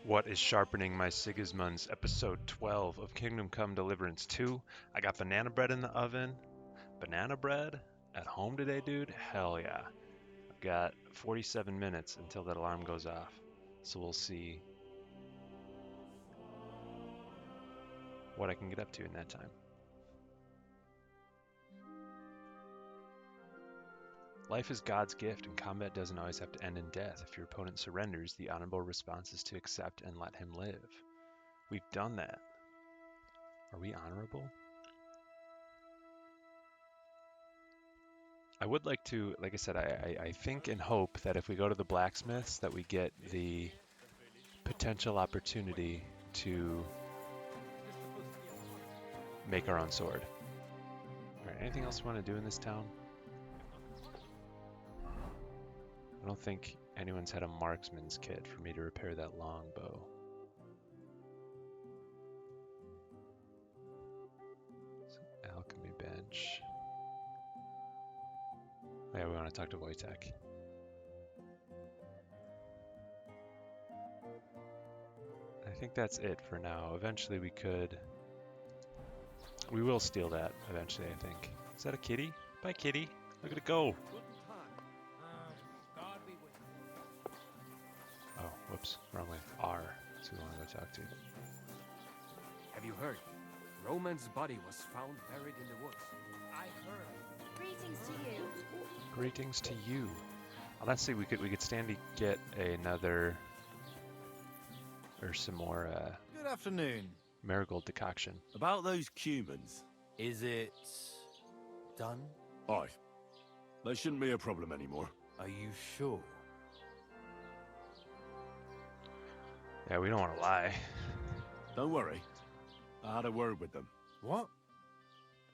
What is sharpening my Sigismund's episode 12 of Kingdom Come Deliverance 2? I got banana bread in the oven. Banana bread at home today, dude? Hell yeah. I've got 47 minutes until that alarm goes off. So we'll see what I can get up to in that time. Life is God's gift, and combat doesn't always have to end in death. If your opponent surrenders, the honorable response is to accept and let him live. We've done that. Are we honorable? I would like to, like I said, I think and hope that if we go to the blacksmiths that we get the potential opportunity to make our own sword. Alright, anything else we want to do in this town? I don't think anyone's had a marksman's kit for me to repair that longbow. Alchemy bench. Oh, yeah, we want to talk to Wojtek. I think that's it for now. Eventually we will steal that eventually, I think. Is that a kitty? Bye, kitty. Look at it go. Oh, whoops. Wrong way. R. That's who we want to go talk to. Have you heard? Roman's body was found buried in the woods. I heard. Greetings to you. Greetings to you. Honestly, we could stand to get another or some more Good afternoon. marigold decoction. About those Cumans, is it done? Aye. They shouldn't be a problem anymore. Are you sure? Yeah, we don't want to lie. Don't worry. I had a word with them. What?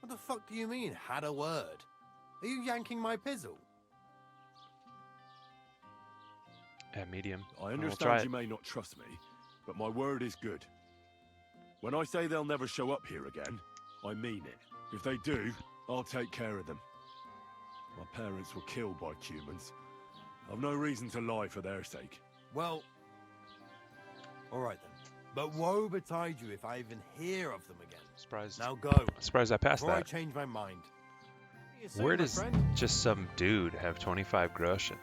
What the fuck do you mean, had a word? Are you yanking my pizzle? Yeah, medium. I We'll understand try you it. may not trust me, but my word is good. When I say they'll never show up here again, I mean it. If they do, I'll take care of them. My parents were killed by Cumans. I've no reason to lie for their sake. Well, alright then. But woe betide you if I even hear of them again. Surprised. Now go, Surprised I passed before I that. change my mind. Where does just some dude have 25 groschen?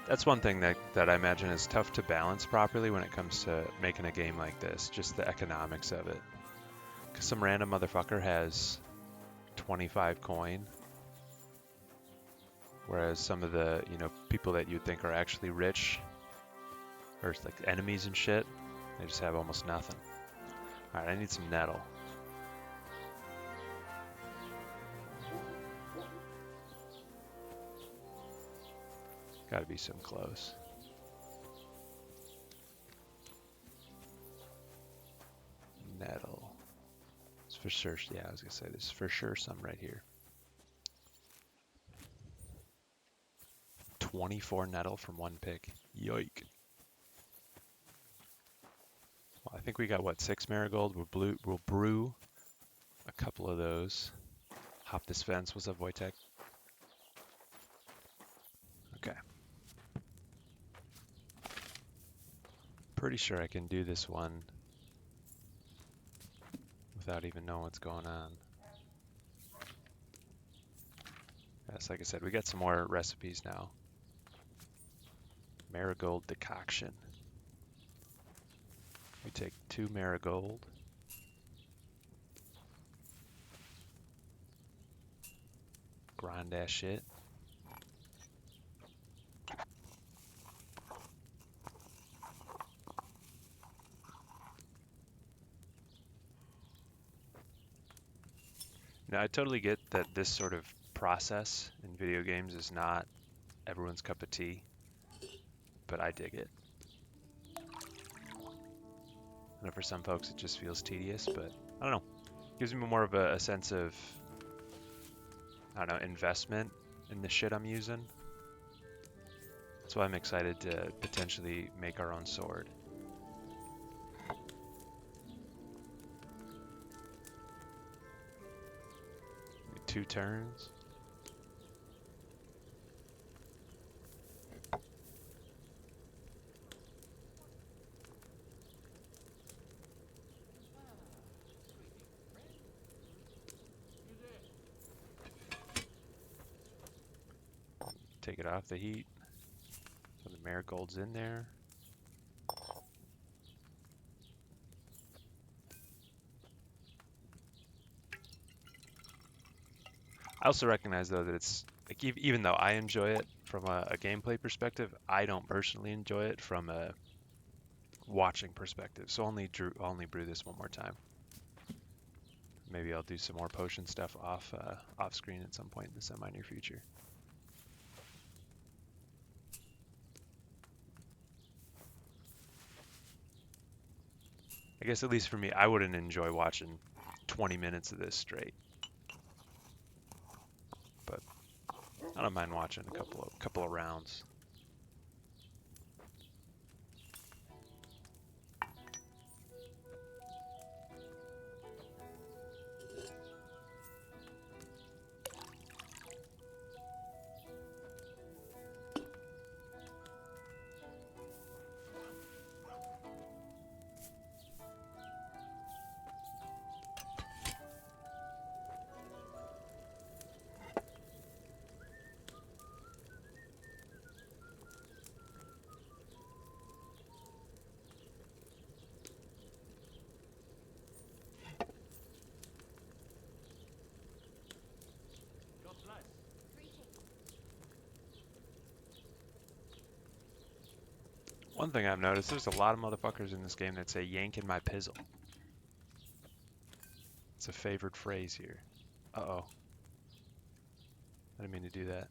That's one thing that I imagine is tough to balance properly when it comes to making a game like this, just the economics of it. Because some random motherfucker has 25 coin, whereas some of the, people that you'd think are actually rich, or like enemies and shit, they just have almost nothing. Alright, I need some nettle. Gotta be some close. Nettle. It's for sure, yeah, I was gonna say there's for sure some right here. 24 nettle from one pick. Yoik. Well, I think we got, what, 6 marigold? We'll brew a couple of those. Hop this fence. What's up, Wojtek? Okay. Pretty sure I can do this one without even knowing what's going on. Yes, like I said, we got some more recipes now. Marigold decoction. We take 2 marigold. Grind that shit. Now, I totally get that this sort of process in video games is not everyone's cup of tea, but I dig it. I know for some folks it just feels tedious, but I don't know. It gives me more of a sense of, I don't know, investment in the shit I'm using. That's why I'm excited to potentially make our own sword. 2 turns. take it off the heat. So the marigold's in there. I also recognize though that it's like even though I enjoy it from a gameplay perspective, I don't personally enjoy it from a watching perspective. So I'll only brew this one more time. Maybe I'll do some more potion stuff off screen at some point in the semi-near future. I guess at least for me, I wouldn't enjoy watching 20 minutes of this straight. But I don't mind watching a couple of rounds. God bless. One thing I've noticed, there's a lot of motherfuckers in this game that say yanking my pizzle. It's a favored phrase here. Uh-oh. I didn't mean to do that.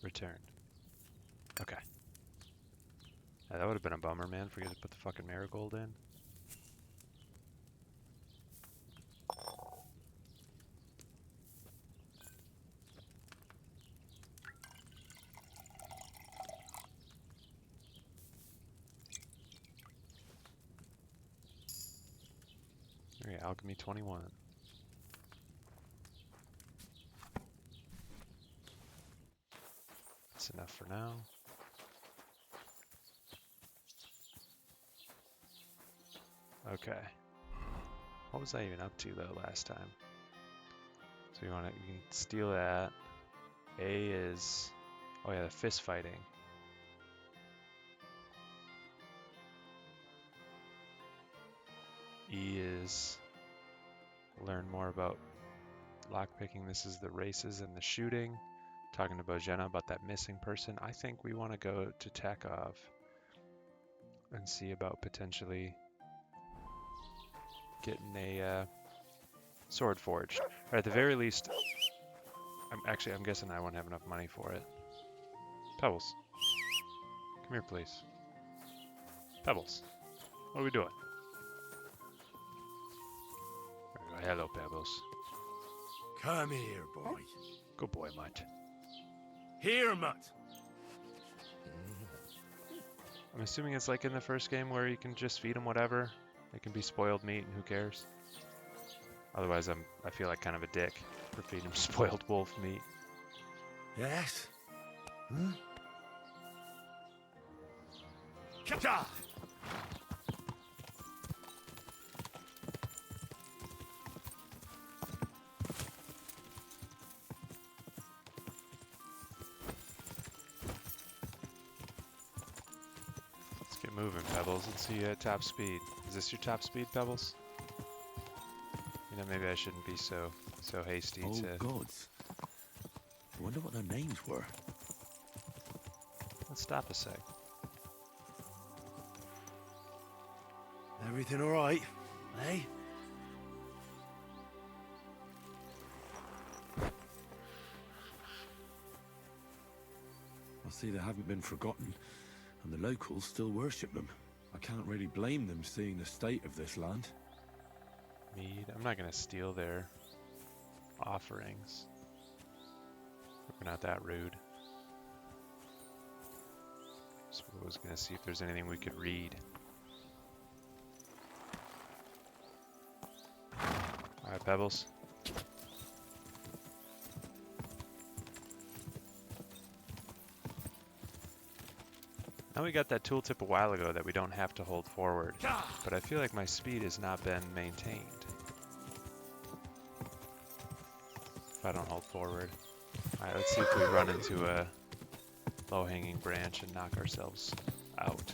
Return. Okay. Yeah, that would have been a bummer, man. Forget to put the fucking marigold in. Alright, Alchemy 21. That's enough for now. Okay. What was I even up to though last time? So you can steal that. A is, oh yeah, the fist fighting. E is learn more about lockpicking. This is the races and the shooting. Talking to Bojana about that missing person. I think we want to go to Takov and see about potentially getting a sword forged. Or at the very least, I'm guessing I won't have enough money for it. Pebbles, come here, please. Pebbles, what are we doing? There we go. Hello, Pebbles. Come here, boy. Good boy, Mutt. Here, Mutt. I'm assuming it's like in the first game where you can just feed them whatever. It can be spoiled meat and who cares? Otherwise, I feel like kind of a dick for feeding them spoiled wolf meat. Yes? Hmm? Ka-cha! Let's get moving, Pebbles. Let's see you at top speed. Is this your top speed, Pebbles? You know, maybe I shouldn't be so hasty Oh, to... gods. I wonder what their names were. Let's stop a sec. Everything all right, eh? I see they haven't been forgotten, and the locals still worship them. I can't really blame them seeing the state of this land. Mead. I'm not going to steal their offerings. We're not that rude. So I was going to see if there's anything we could read. Alright, Pebbles. Now we got that tooltip a while ago that we don't have to hold forward, but I feel like my speed has not been maintained if I don't hold forward. Alright, let's see if we run into a low-hanging branch and knock ourselves out.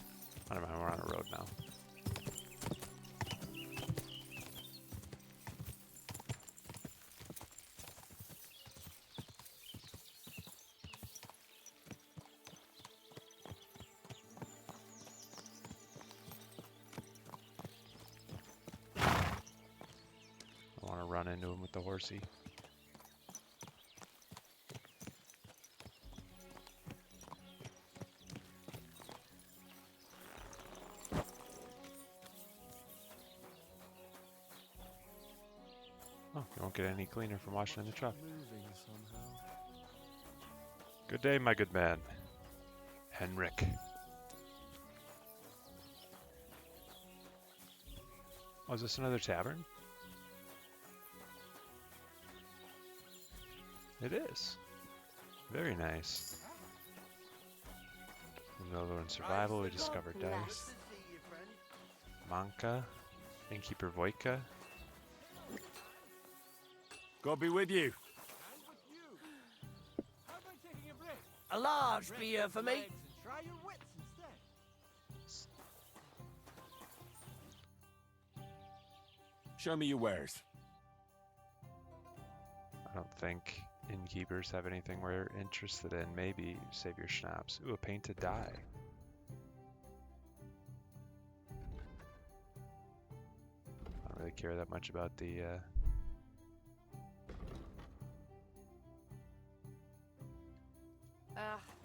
I don't know, we're on a road now. I want to run into him with the horsey. Oh, you won't get any cleaner from washing in the truck. Moving somehow. Good day, my good man. Henrik. Oh, is this another tavern? It is. Very nice. In Deliverance Survival, we discovered dice. Manka. Innkeeper Vojka. God be with you. A large beer for me. Try your wits instead. Show me your wares. I don't think innkeepers have anything we're interested in. Maybe save your schnapps. Ooh, a painted die. I don't really care that much about the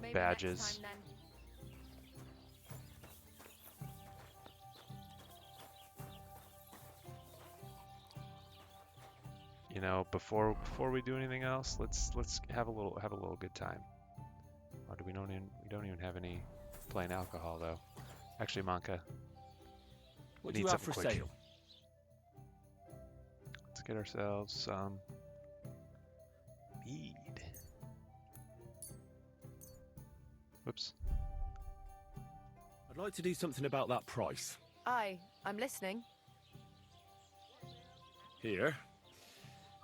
Maybe badges. Next time, then. You know, before we do anything else, let's have a little good time. Or we don't even have any plain alcohol though. Actually, Manka, What need do you have something for quick. sale? Let's get ourselves some mead. Whoops. I'd like to do something about that price. Aye, I'm listening. Here.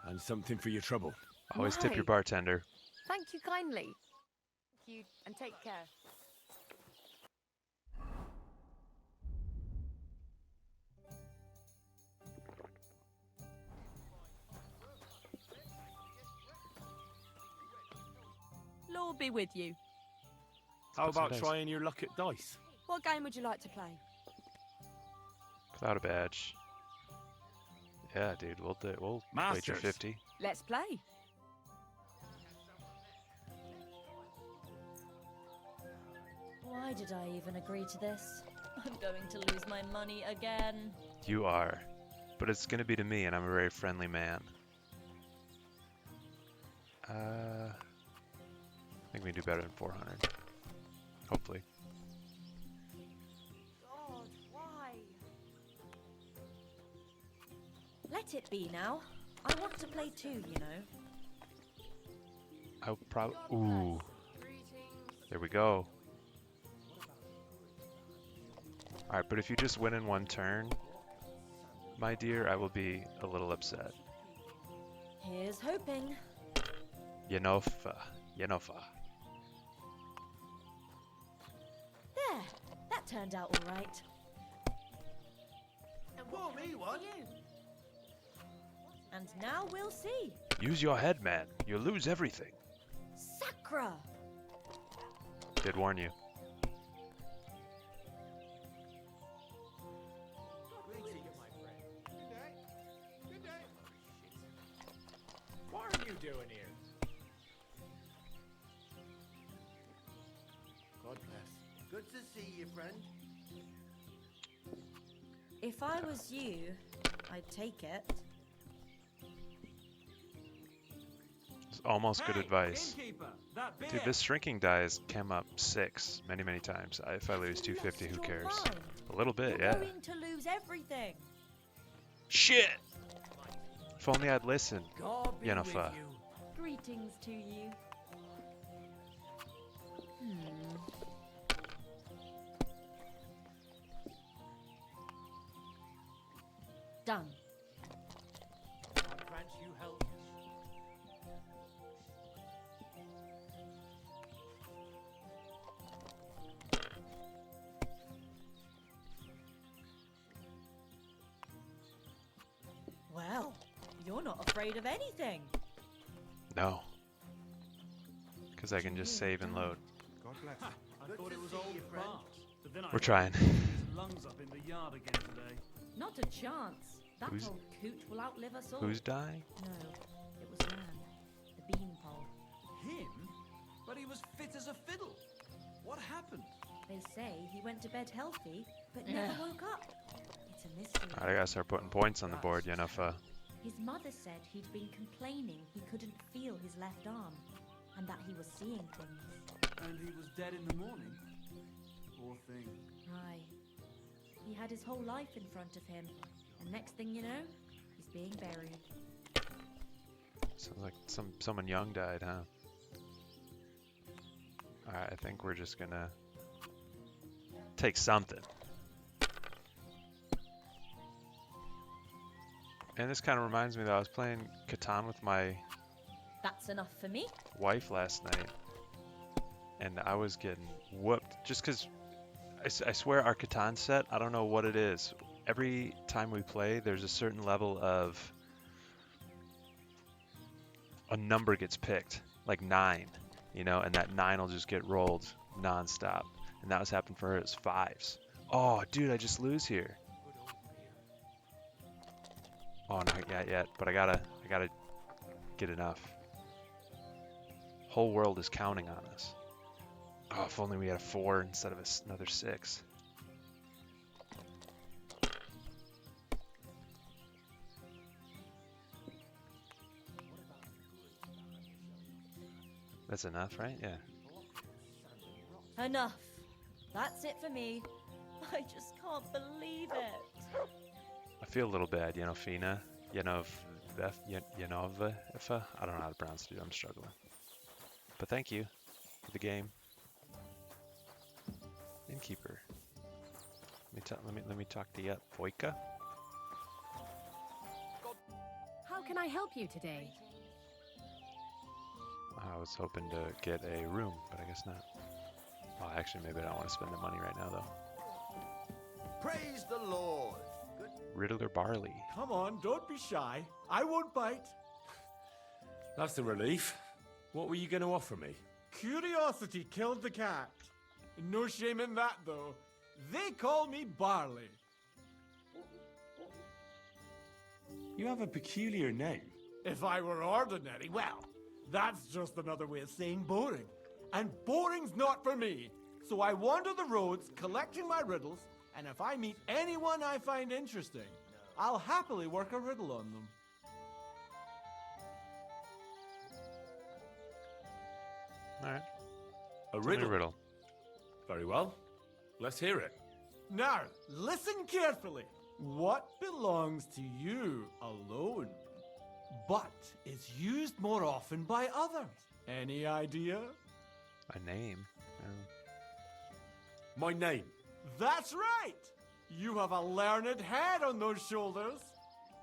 And something for your trouble. Always tip your Why? bartender. Thank you kindly. Thank you, and take care. Lord be with you. How put some about dice. trying your luck at dice? What game would you like to play? Without a badge. Yeah, dude, we'll wager Masters. 50. Let's play. Why did I even agree to this? I'm going to lose my money again. You are. But it's gonna be to me, and I'm a very friendly man. I think we do better than 400. Hopefully. God, why? Let it be now. I want to play too, you know. I'll probably. Ooh. There we go. Alright, but if you just win in one turn, my dear, I will be a little upset. Here's hoping. Yenofa. Yenofa. There, that turned out all right. And pour me one. And now we'll see. Use your head, man. You'll lose everything. Sacra! Did warn you. What are you doing here? God bless. Good to see you, friend. If I was you, I'd take it. It's almost good Hey, advice. innkeeper, that beer. Dude, this shrinking die has come up many times. If I lose 250, who Lost your cares? mind. A little bit, You're yeah. going to lose everything. Shit! If only I'd listened. God be Yennefer. with you. Greetings to you. Done. I'll grant you help. afraid of anything. No. Because I can just save and load. God bless you. I thought it was old farts, but then We're trying. his lungs up in the yard again today. Not a chance. That Who's- old coot will outlive us all. Who's dying? No, it was Man, the beanpole. Him? But he was fit as a fiddle. What happened? They say he went to bed healthy, but never woke up. It's a mystery. I gotta start putting points on the board, Yennefer. His mother said he'd been complaining he couldn't feel his left arm, and that he was seeing things. And he was dead in the morning. Poor thing. Aye. He had his whole life in front of him, and next thing you know, he's being buried. Sounds like someone young died, huh? Alright, I think we're just gonna take something. And this kind of reminds me that I was playing Catan with my That's enough for me. wife last night, and I was getting whooped just because I swear our Catan set, I don't know what it is. Every time we play, there's a certain level of a number gets picked, like 9, you know, and that 9 will just get rolled nonstop. And that was happening for her as 5s. Oh, dude, I just lose here. Oh, not yet, but I gotta get enough. Whole world is counting on us. Oh, if only we had a 4 instead of another 6. That's enough, right? Yeah. Enough. That's it for me. I just can't believe it. I feel a little bad, you know, Fina. I don't know how to pronounce it, dude. I'm struggling. But thank you for the game. Innkeeper. Let me talk to you, Voika. How can I help you today? I was hoping to get a room, but I guess not. Well, actually, maybe I don't want to spend the money right now, though. Praise the Lord. Good. Riddler Barley. Come on, don't be shy. I won't bite. That's the relief. What were you going to offer me? Curiosity killed the cat. No shame in that, though. They call me Barley. You have a peculiar name. If I were ordinary, well, that's just another way of saying boring. And boring's not for me. So I wander the roads collecting my riddles, and if I meet anyone I find interesting, I'll happily work a riddle on them. Alright. A Tell me a riddle. riddle. Very well. Let's hear it. Now, listen carefully. What belongs to you alone, but is used more often by others? Any idea? A name. My name. That's right! You have a learned head on those shoulders.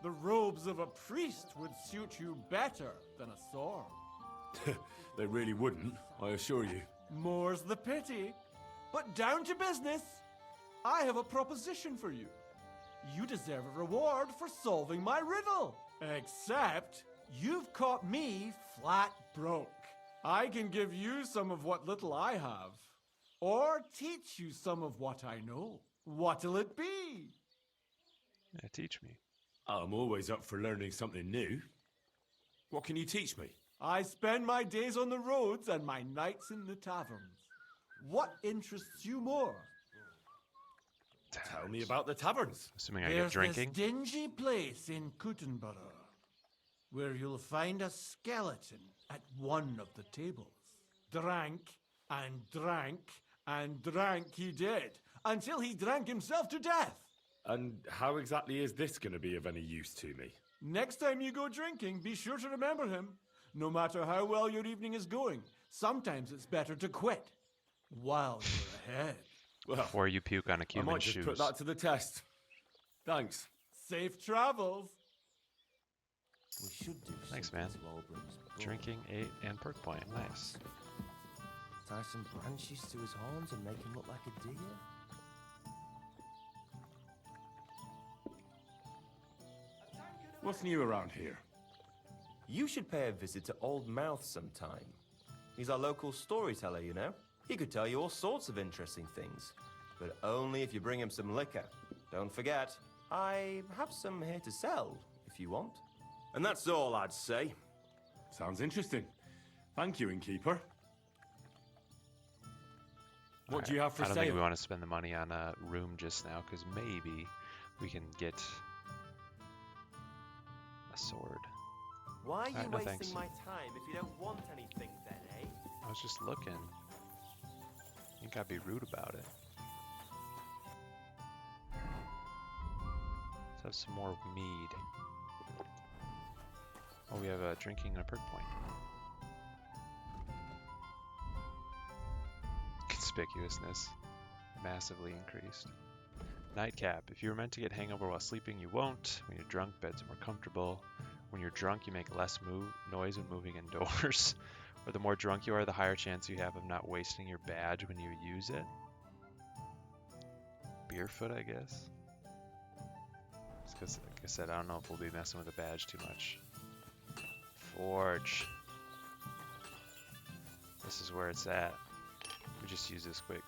The robes of a priest would suit you better than a sword. They really wouldn't, I assure you. More's the pity. But down to business. I have a proposition for you. You deserve a reward for solving my riddle. Except, you've caught me flat broke. I can give you some of what little I have. Or teach you some of what I know. What'll it be? Yeah, teach me. I'm always up for learning something new. What can you teach me? I spend my days on the roads and my nights in the taverns. What interests you more? Tell me about the taverns. Assuming I get There's drinking. this dingy place in Kuttenborough where you'll find a skeleton at one of the tables. Drank and drank and drank he did until he drank himself to death. And how exactly is this going to be of any use to me? Next time you go drinking, be sure to remember him. No matter how well your evening is going, sometimes it's better to quit while you're ahead. Well, Before you puke on a I cumin might just shoes. put that to the test. Thanks. Safe travels. We should do Thanks, something man. to Albrecht's bow. Drinking, 8, and perk point. Nice. Tie some branches to his horns and make him look like a deer. What's new around here? You should pay a visit to Old Mouth sometime. He's our local storyteller, you know. He could tell you all sorts of interesting things, but only if you bring him some liquor. Don't forget, I have some here to sell, if you want. And that's all I'd say. Sounds interesting. Thank you, innkeeper. What do you have for I don't sale? think we want to spend the money on a room just now, because maybe we can get a sword. Why are you no wasting thanks. my time if you don't want anything then, eh? I was just looking. You gotta be rude about it. Let's have some more mead. Oh, we have a drinking and a perk point. Conspicuousness massively increased. Nightcap. If you were meant to get hangover while sleeping, you won't. When you're drunk, beds are more comfortable. When you're drunk, you make less noise when moving indoors. Or the more drunk you are, the higher chance you have of not wasting your badge when you use it. Beerfoot, I guess. Because, like I said, I don't know if we'll be messing with the badge too much. Forge. This is where it's at. We just use this quick.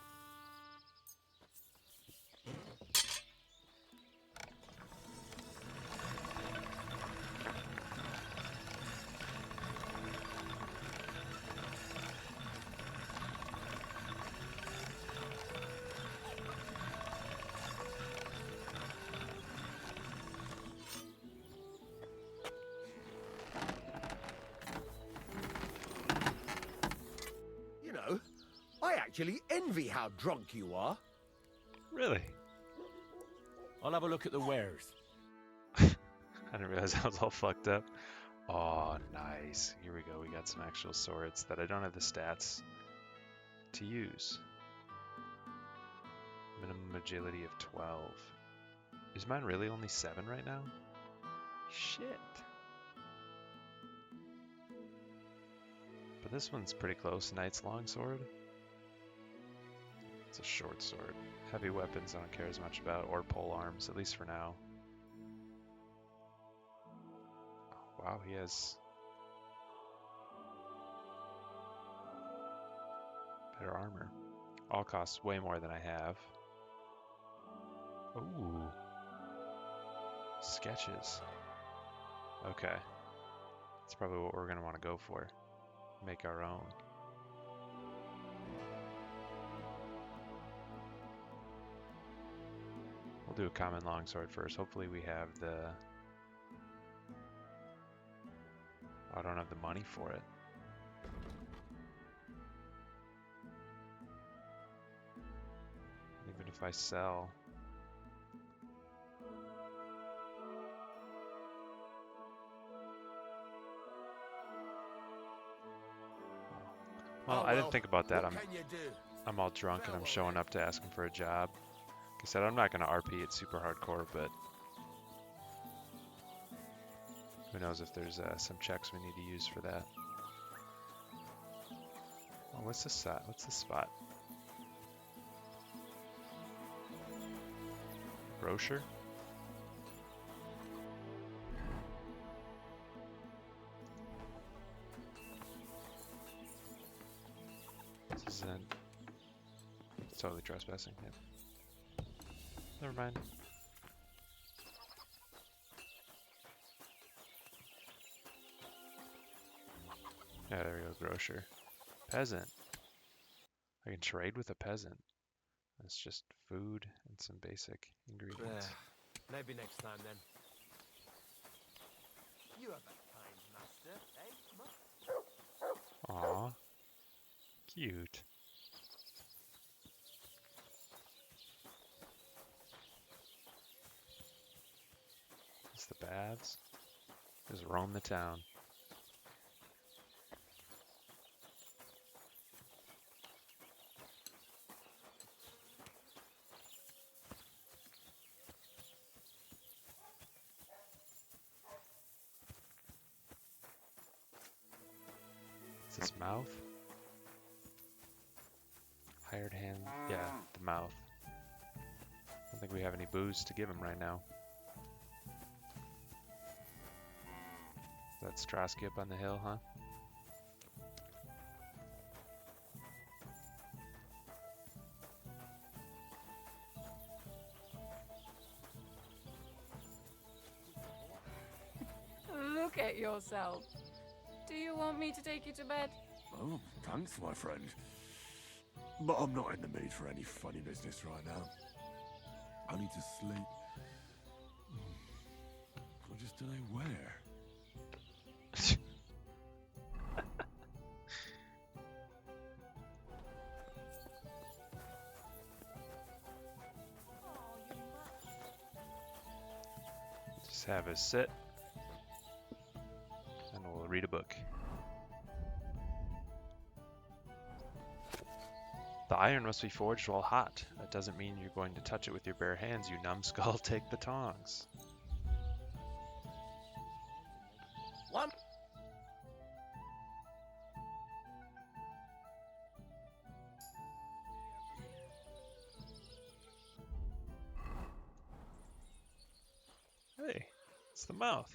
You know, I actually envy how drunk you are. Really? I'll have a look at the wares. I didn't realize I was all fucked up. Oh, nice. Here we go. We got some actual swords that I don't have the stats to use. Minimum agility of 12. Is mine really only 7 right now? Shit. But this one's pretty close. Knight's longsword. It's a short sword. Heavy weapons I don't care as much about, or pole arms, at least for now. Oh, wow, he has better armor. All costs way more than I have. Ooh. Sketches. Okay. That's probably what we're going to want to go for. Make our own. We'll do a common longsword first. Hopefully we have the... I don't have the money for it. Even if I sell... Well, I didn't think about that. I'm all drunk and I'm showing up to ask him for a job. Like I said, I'm not going to RP it super hardcore, but who knows if there's some checks we need to use for that. Oh, what's this at? What's this spot? Grocer? This is it's totally trespassing. Yep. Never mind. Yeah, there we go, grocer. Peasant. I can trade with a peasant. That's just food and some basic ingredients. Maybe next time then. You are that kind master, eh? Aw. Cute. It's the baths. Just roam the town. Is this mouth? Hired hand, yeah, the mouth. I don't think we have any booze to give him right now. That Strasky up on the hill, huh? Look at yourself. Do you want me to take you to bed? Oh, thanks, my friend. But I'm not in the mood for any funny business right now. I need to sleep. I just don't know where. Just have a sit, and we'll read a book. The iron must be forged while hot. That doesn't mean you're going to touch it with your bare hands, you numbskull. Take the tongs. One. Hey, it's the mouth.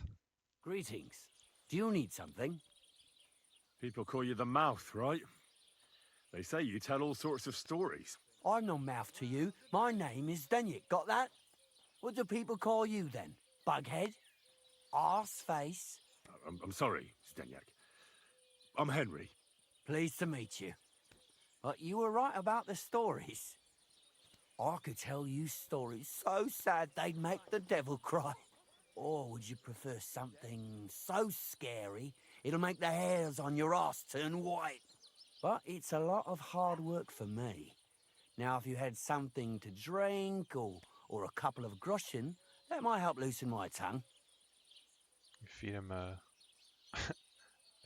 Greetings. Do you need something? People call you the mouth, right? They say you tell all sorts of stories. I'm no mouth to you. My name is Denyek. Got that? What do people call you then? Bughead? Arseface? I'm sorry, Stenyak. I'm Henry. Pleased to meet you. But you were right about the stories. I could tell you stories so sad they'd make the devil cry. Or would you prefer something so scary it'll make the hairs on your ass turn white? But it's a lot of hard work for me. Now, if you had something to drink or a couple of groschen, that might help loosen my tongue. You feed him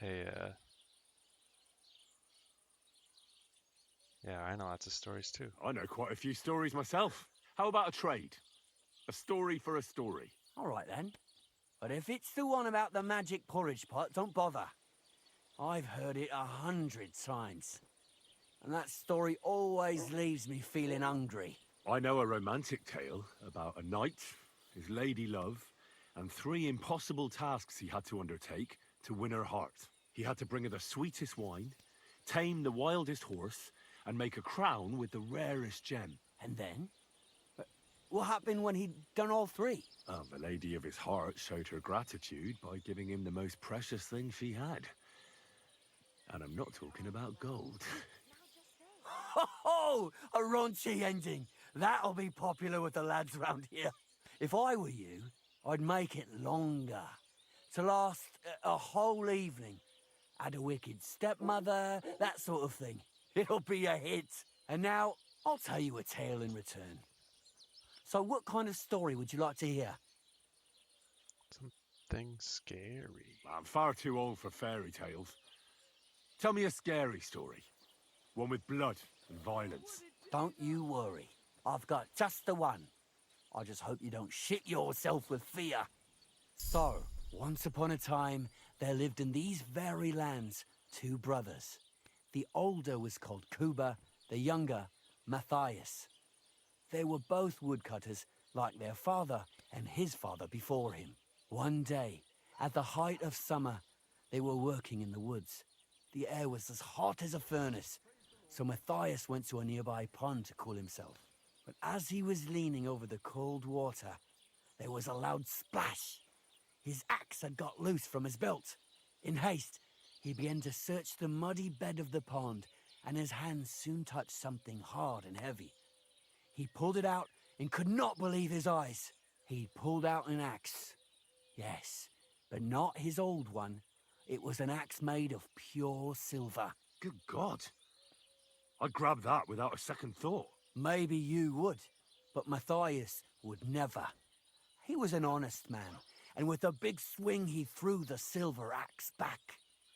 yeah, I know lots of stories too. I know quite a few stories myself. How about a trade? A story for a story. All right, then. But if it's the one about the magic porridge pot, don't bother. I've heard it 100 times. And that story always leaves me feeling hungry. I know a romantic tale about a knight, his lady love, and 3 impossible tasks he had to undertake to win her heart. He had to bring her the sweetest wine, tame the wildest horse, and make a crown with the rarest gem. And then? What happened when he'd done all 3? The lady of his heart showed her gratitude by giving him the most precious thing she had. And I'm not talking about gold. Ho! A raunchy ending. That'll be popular with the lads round here. If I were you, I'd make it longer. To last a whole evening. Add a wicked stepmother, that sort of thing. It'll be a hit. And now, I'll tell you a tale in return. So what kind of story would you like to hear? Something scary. I'm far too old for fairy tales. Tell me a scary story. One with blood and violence. Don't you worry. I've got just the one. I just hope you don't shit yourself with fear. So, once upon a time, there lived in these very lands 2 brothers. The older was called Kuba, the younger, Matthias. They were both woodcutters, like their father and his father before him. One day, at the height of summer, they were working in the woods. The air was as hot as a furnace, so Matthias went to a nearby pond to cool himself. But as he was leaning over the cold water, there was a loud splash. His axe had got loose from his belt. In haste, he began to search the muddy bed of the pond, and his hands soon touched something hard and heavy. He pulled it out and could not believe his eyes. He pulled out an axe. Yes, but not his old one. It was an axe made of pure silver. Good God. I'd grab that without a second thought. Maybe you would, but Matthias would never. He was an honest man, and with a big swing he threw the silver axe back.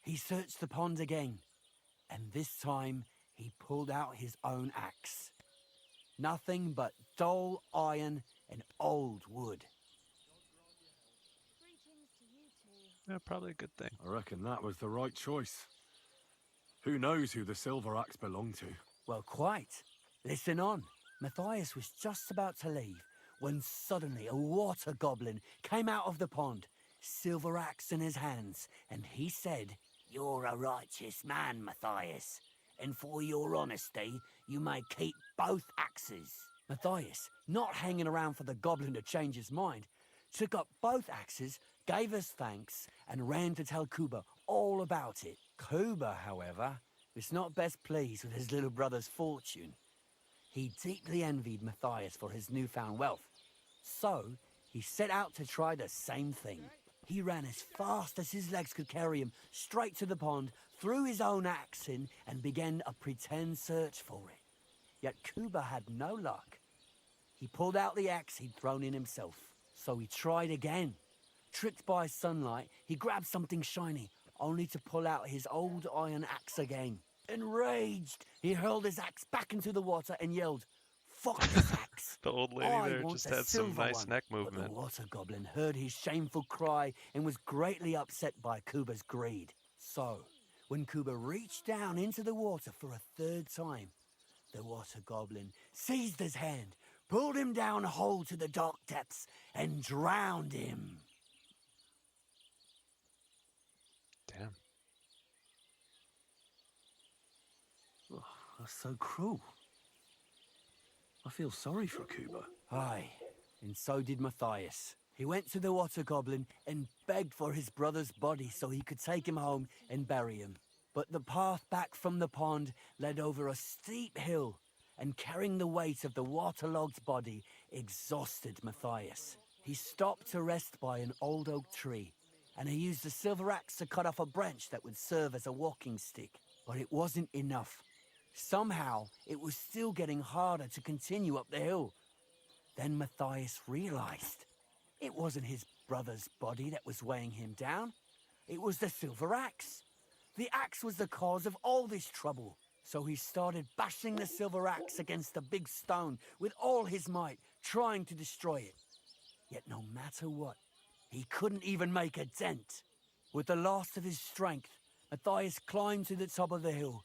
He searched the pond again, and this time he pulled out his own axe. Nothing but dull iron and old wood. Yeah, probably a good thing. I reckon that was the right choice. Who knows who the silver axe belonged to? Well, quite. Listen on. Matthias was just about to leave when suddenly a water goblin came out of the pond, silver axe in his hands, and he said, "You're a righteous man, Matthias, and for your honesty, you may keep both axes." Matthias, not hanging around for the goblin to change his mind, took up both axes, gave us thanks, and ran to tell Kuba all about it. Kuba, however, was not best pleased with his little brother's fortune. He deeply envied Matthias for his newfound wealth, so he set out to try the same thing. He ran as fast as his legs could carry him straight to the pond, threw his own axe in, and began a pretend search for it. Yet Kuba had no luck. He pulled out the axe he'd thrown in himself, so he tried again. Tricked by sunlight, he grabbed something shiny, only to pull out his old iron axe again. Enraged, he hurled his axe back into the water and yelled, "Fuck this axe!" The old lady I there want just the had some silver nice one." neck But movement. the water goblin heard his shameful cry and was greatly upset by Kuba's greed. So, when Kuba reached down into the water for a third time, the water goblin seized his hand, pulled him down whole to the dark depths, and drowned him. Damn. That's so cruel. I feel sorry for Kuba. Aye, and so did Matthias. He went to the water goblin and begged for his brother's body so he could take him home and bury him. But the path back from the pond led over a steep hill, and carrying the weight of the waterlogged body exhausted Matthias. He stopped to rest by an old oak tree, and he used a silver axe to cut off a branch that would serve as a walking stick. But it wasn't enough. Somehow, it was still getting harder to continue up the hill. Then Matthias realized it wasn't his brother's body that was weighing him down. It was the silver axe. The axe was the cause of all this trouble. So he started bashing the silver axe against a big stone with all his might, trying to destroy it. Yet no matter what, he couldn't even make a dent. With the last of his strength, Matthias climbed to the top of the hill.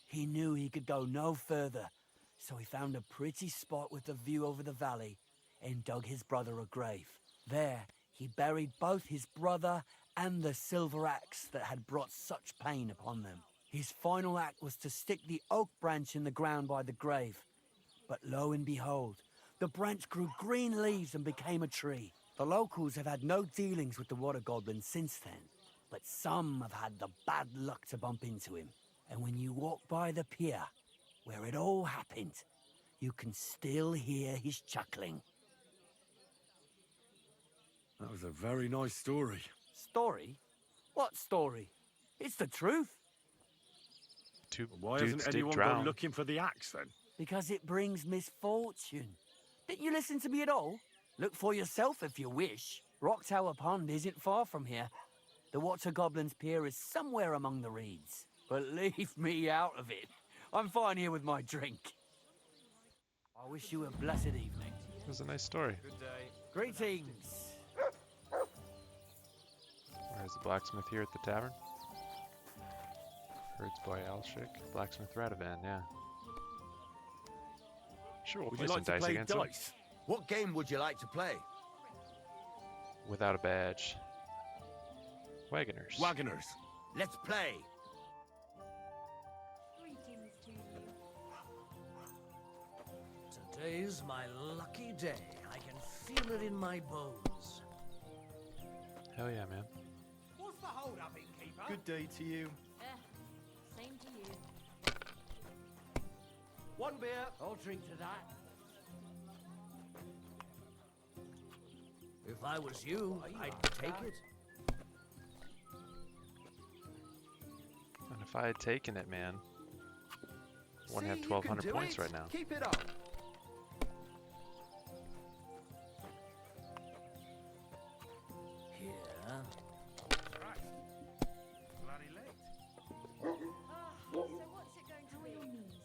He knew he could go no further, so he found a pretty spot with a view over the valley and dug his brother a grave. There, he buried both his brother and the silver axe that had brought such pain upon them. His final act was to stick the oak branch in the ground by the grave. But lo and behold, the branch grew green leaves and became a tree. The locals have had no dealings with the water goblin since then, but some have had the bad luck to bump into him. And when you walk by the pier, where it all happened, you can still hear his chuckling. That was a very nice story. Story? What story? It's the truth. Two Why dudes hasn't did anyone drown. gone looking for the axe then? Because it brings misfortune. Didn't you listen to me at all? Look for yourself if you wish. Rock Tower Pond isn't far from here. The Water Goblin's Pier is somewhere among the reeds. But leave me out of it. I'm fine here with my drink. I wish you a blessed evening. It was a nice story. Good day. Greetings. Where's the blacksmith here at the tavern? Herds boy Alshik, blacksmith Radovan, yeah. Sure, we'll Would play you some like to dice play against him. dice? What game would you like to play? Without a badge. Wagoners. Wagoners. Let's play. Greetings to you. Today's my lucky day. I can feel it in my bones. Hell yeah, man. What's the hold up, innkeeper? Good day to you. Same to you. One beer. I'll drink to that. If I was you, I'd take it. And if I had taken it, man, I wouldn't have See, you can 1,200 do points it. right now. Keep it up. Here. So what's it going to be? How are your knees?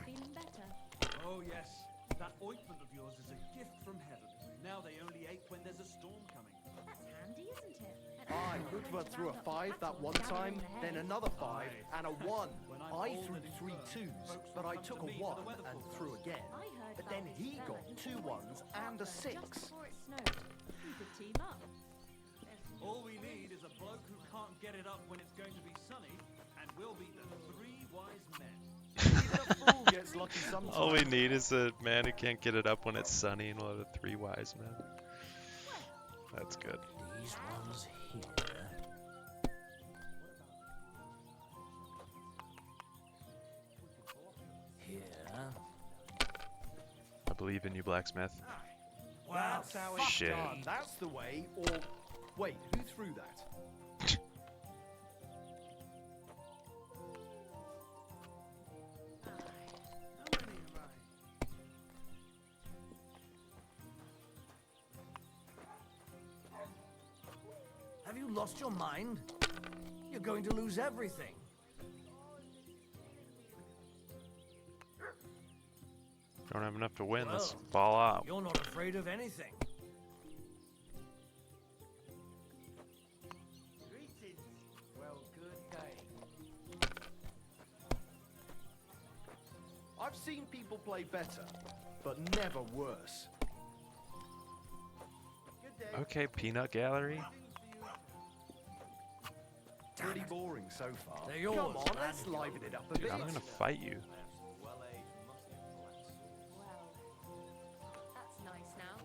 Feeling better? Oh, yes. That ointment of yours is a gift from heaven. Now they only ache when there's a storm coming. That's handy, isn't it? I could run through a 5 that one time, then another 5, and a 1. I threw 3 2s, but I took a 1 and threw again. I heard But about then this he fella got who 2 came 1s and a 6. just before it snowed. You could team up. There's All we need is a bloke who can't get it up when it's going to be sunny, and we'll be the three wise men. Even a fool gets lucky sometimes. All we need is a man who can't get it up when it's sunny, and we'll have the three wise men. That's good. These ones here. Here. I believe in you, blacksmith. Well, that's how it's Shit. done. That's the way. Or wait, who threw that? Have you lost your mind? You're going to lose everything. Don't have enough to win. Let's Well, ball out. You're not afraid of anything. Well, good day. I've seen people play better, but never worse. Okay, peanut gallery. Pretty boring so far. They're yours, Come on, lad. let's liven it up a Dude, bit. I'm gonna fight you. Well, that's nice now.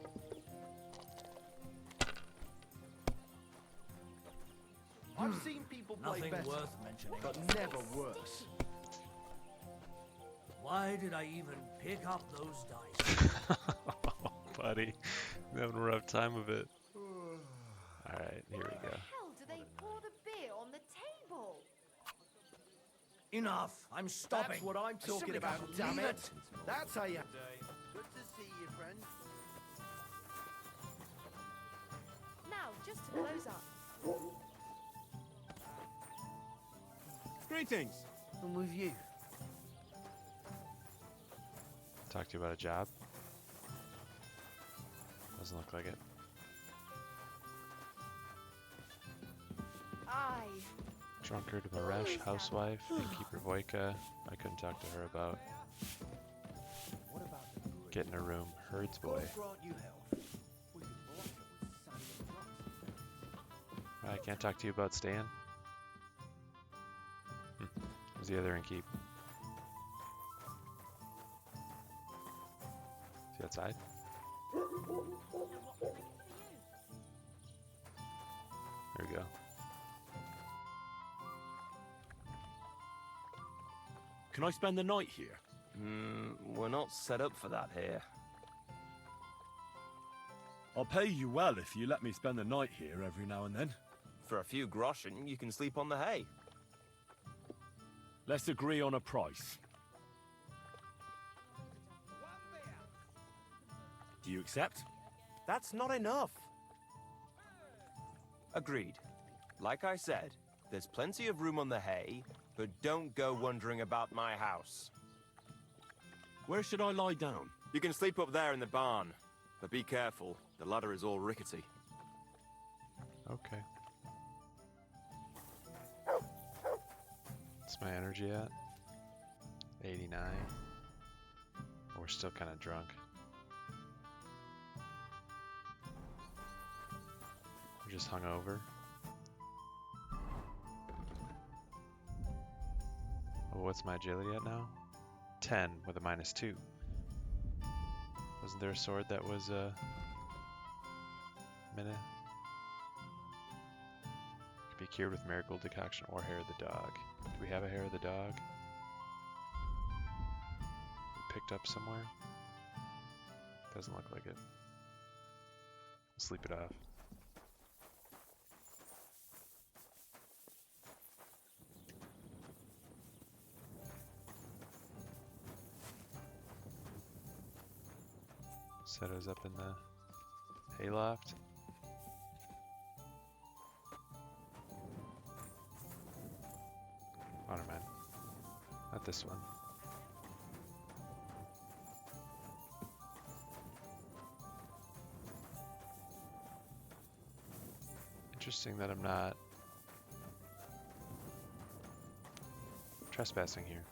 I've seen people play Nothing better, worth mentioning. but never worse. Why did I even pick up those dice? Buddy, I'm having a rough time of it. Alright, here we go. How do they pour the beer on the table? Enough. I'm stopping. That's what I'm I talking simply about, can't damn leave it. That's how you... Good to see you, friend. Now, just to close up. Greetings. I'm with you. Talk to you about a job. Doesn't look like it. Aye. Drunkard Maresh, housewife, innkeeper Voika. I couldn't talk to her about getting a room. Herds boy. I can't talk to you about staying. Who's the other innkeep? Is he outside? There we go. Can I spend the night here? We're not set up for that here. I'll pay you well if you let me spend the night here every now and then. For a few groschen, you can sleep on the hay. Let's agree on a price. Do you accept? That's not enough. Agreed. Like I said, there's plenty of room on the hay, but don't go wandering about my house. Where should I lie down? You can sleep up there in the barn, but be careful. The ladder is all rickety. Okay. What's my energy at? 89. We're still kind of drunk. We're just hungover. Oh, what's my agility at now? 10 with a -2. Wasn't there a sword that was a minute? Could be cured with marigold decoction or hair of the dog. Do we have a hair of the dog? We picked up somewhere? Doesn't look like it. Sleep it off. Said I was up in the hayloft. Oh, never mind. Not this one. Interesting that I'm not trespassing here.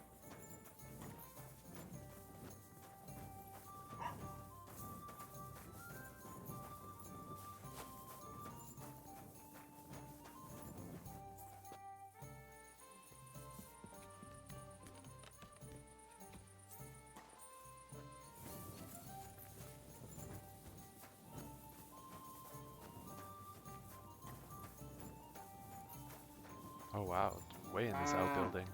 wow, way in this outbuilding.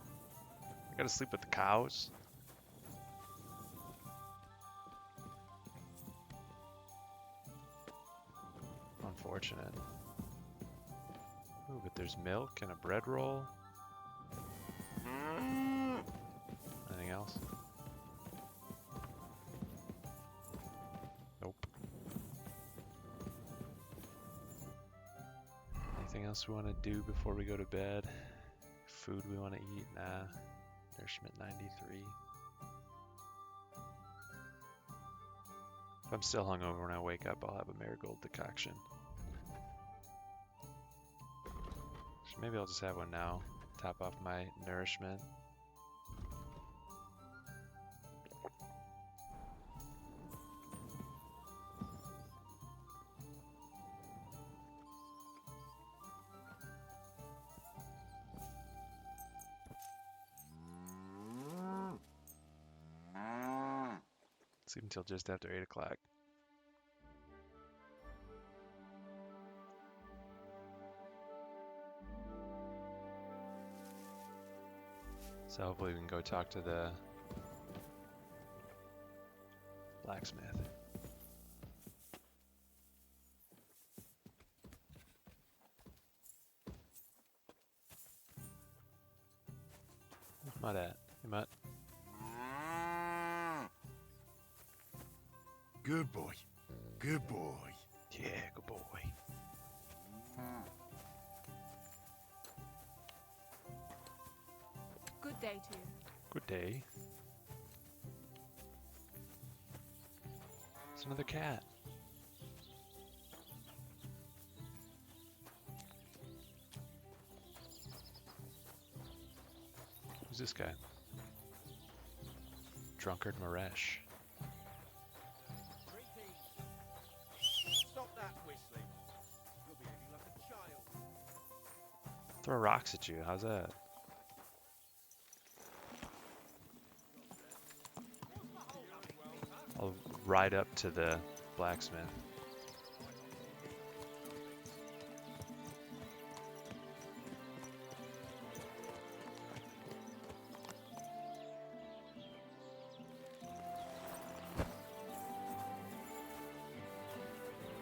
I gotta sleep with the cows. Unfortunate. Ooh, but there's milk and a bread roll. Anything else? Nope. Anything else we want to do before we go to bed? Food we want to eat? Nah. Nourishment 93. If I'm still hungover when I wake up, I'll have a marigold decoction. So maybe I'll just have one now. Top off my nourishment. Sleep until just after 8 o'clock. So hopefully we can go talk to the blacksmith. Where's Mutt at? Hey, Mutt. Good boy. Good boy. Yeah, good boy. Good day to you. Good day. It's another cat. Who's this guy? Drunkard Maresh. Stop that whistling. You're behaving like a child. Throw rocks at you. How's that? I'll ride up to the blacksmith.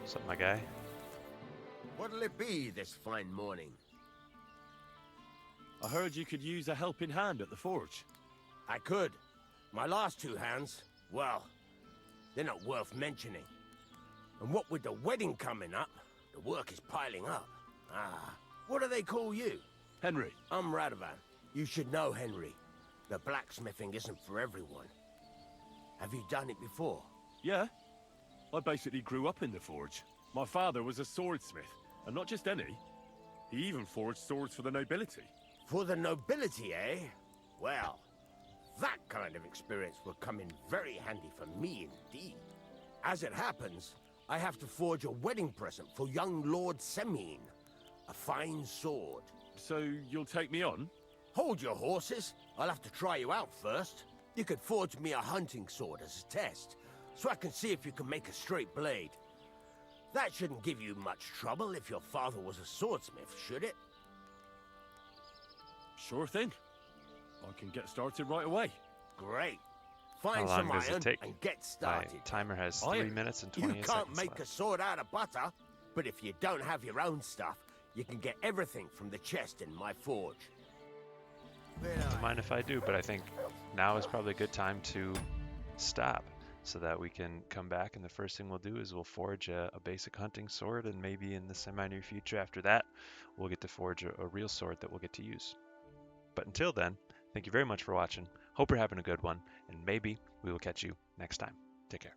What's up, my guy? What'll it be this fine morning? I heard you could use a helping hand at the forge. I could. My last two hands, well, they're not worth mentioning. And what with the wedding coming up, the work is piling up. Ah, what do they call you? Henry. I'm Radovan. You should know, Henry. The blacksmithing isn't for everyone. Have you done it before? Yeah. I basically grew up in the forge. My father was a swordsmith, and not just any. He even forged swords for the nobility. For the nobility, eh? Well, that kind of experience will come in very handy for me indeed. As it happens, I have to forge a wedding present for young Lord Semine. A fine sword. So you'll take me on? Hold your horses. I'll have to try you out first. You could forge me a hunting sword as a test, so I can see if you can make a straight blade. That shouldn't give you much trouble if your father was a swordsmith, should it? Sure thing. I can get started right away. Great. How Find long some does it iron take? and get My started. timer has 3 minutes and 28 You seconds can't make left. a sword out of butter, but if you don't have your own stuff, you can get everything from the chest in my forge. Don't mind if I do, but I think now is probably a good time to stop so that we can come back, and the first thing we'll do is we'll forge a basic hunting sword, and maybe in the semi-near future after that we'll get to forge a real sword that we'll get to use. But until then, thank you very much for watching. Hope you're having a good one, and maybe we will catch you next time. Take care.